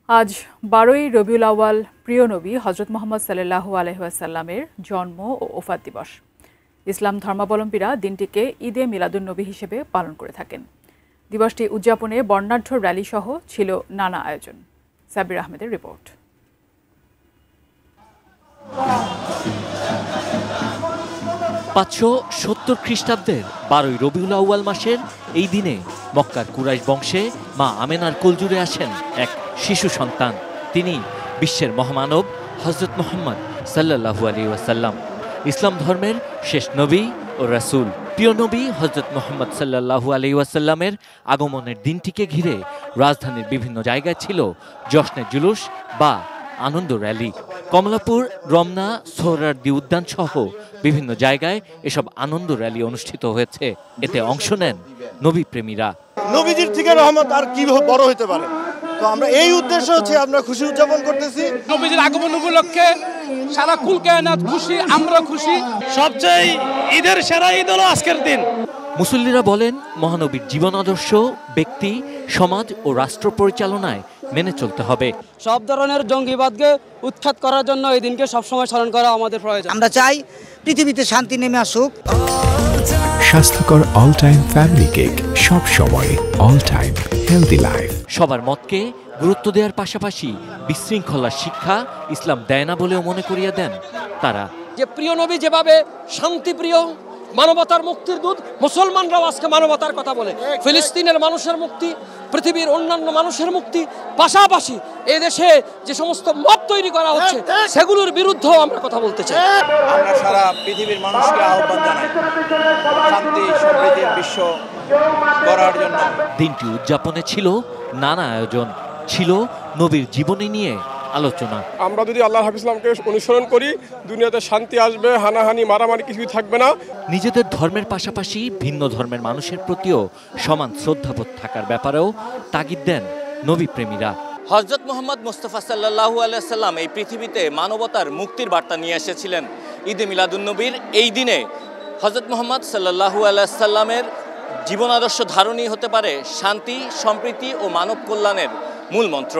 আজ 12ই রবিউল আউয়াল প্রিয় নবী হজরত মুহাম্মদ সাল্লাল্লাহু আলাইহি ওয়াসাল্লামের জন্ম ও ওফাত দিবস। ইসলাম ধর্মাবলম্বীরা দিনটিকে ঈদে মিলাদুন নবী হিসেবে পালন করে থাকেন। দিবসটি উদযাপনে বর্ণাঢ্য র্যালি সহ ছিল নানা আয়োজন। সাবির আহমেদের রিপোর্ট। 570 খ্রিস্টাব্দের 12ই রবিউল আউয়াল মাসের এই দিনে মক্কার কুরাইশ বংশে মা আমেনার কোলজুড়ে আসেন এক শিশু সন্তান। তিনি বিশ্বের মহামানব হজরত মুহাম্মদ সাল্লাল্লাহু আলাইহি ওয়াসাল্লাম, ইসলাম ধর্মের শেষ নবী ও রাসূল। প্রিয় নবী হজরত মুহাম্মদ সাল্লাল্লাহু আলাইহি ওয়াসাল্লামের আগমনের দিনটিকে ঘিরে রাজধানীর বিভিন্ন জায়গায় ছিল জশ্নের জুলুস বা আনন্দ র্যালি। কমলাপুর, রমনা, সোহরাওয়ার্দী উদ্যান সহ বিভিন্ন জায়গায় এসব আনন্দ র্যালি অনুষ্ঠিত হয়েছে। এতে অংশ নেন নবী প্রেমীরা। নবীজির থেকে রহমত আর কি বড় হতে পারে, তো আমরা এই উদ্দেশ্য হচ্ছে আমরা খুশি উদযাপন করতেছি। নবীজির আগমন উপলক্ষে সারা কুল কায়নাত খুশি, আমরা খুশি। সবচেয়ে ঈদের সেরা ঈদ হলো আজকের দিন। মুসল্লিরা বলেন, মহানবীর জীবন আদর্শ ব্যক্তি, সমাজ ও রাষ্ট্র পরিচালনায় মেনে চলতে হবে। সব ধরনের জঙ্গিবাদকে উৎখাত করার জন্য এই দিনকে সবসময় স্মরণ করা আমাদের প্রয়োজন। আমরা চাই পৃথিবীতে শান্তি নেমে আসুক। স্বাস্থ্যকর অল টাইম ফ্যামিলি কেক, সব সময় অল টাইম হেলদি লাইফ। সবার মতকে গুরুত্ব দেওয়ার পাশাপাশি বিশৃঙ্খলার শিক্ষা ইসলাম দেয় না বলেও মনে করিয়ে দেন তারা। যে প্রিয় নবী যেভাবে শান্তিপ্রিয়, মানবতার মুক্তির দূত, মুসলমানরাও আজকে মানবতার কথা বলে। ফিলিস্তিনের মানুষের মুক্তি, পৃথিবীর অন্যান্য মানুষের মুক্তি, পাশাপাশি এই দেশে যে সমস্ত মত তৈরি করা হচ্ছে সেগুলোর বিরুদ্ধেও আমরা কথা বলতে চাই। আমরা সারা পৃথিবীর মানুষকে আহ্বান জানাই শান্তি সমৃদ্ধির বিশ্ব গড়ার জন্য। দিনটি উদযাপনে ছিল নানা আয়োজন, ছিল নবীর জীবনী নিয়ে আলোচনা। আমরা যদি আল্লাহর হাবিবকে অনুসরণ করি, দুনিয়াতে শান্তি আসবে, হানাহানি মারামারি কিছুই থাকবে না। নিজেদের ধর্মের পাশাপাশি ভিন্ন ধর্মের মানুষের প্রতিও সমান শ্রদ্ধাবোধ থাকার ব্যাপারেও তাগিদ দেন নবী প্রেমীরা। হযরত মুহাম্মদ মুস্তাফা সাল্লাল্লাহু আলাইহি সাল্লাম এই পৃথিবীতে মানবতার মুক্তির বার্তা নিয়ে এসেছিলেন। ঈদে মিলাদুন নবীর এই দিনে হযরত মুহাম্মদ সাল্লাল্লাহু আলাইহি সাল্লামের জীবন আদর্শ ধারণই হতে পারে শান্তি, সম্প্রীতি ও মানব কল্যাণের মূল মন্ত্র।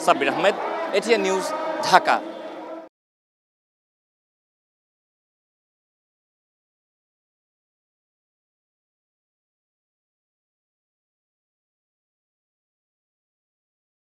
Sabbir Ahmed, ATN news, Dhaka.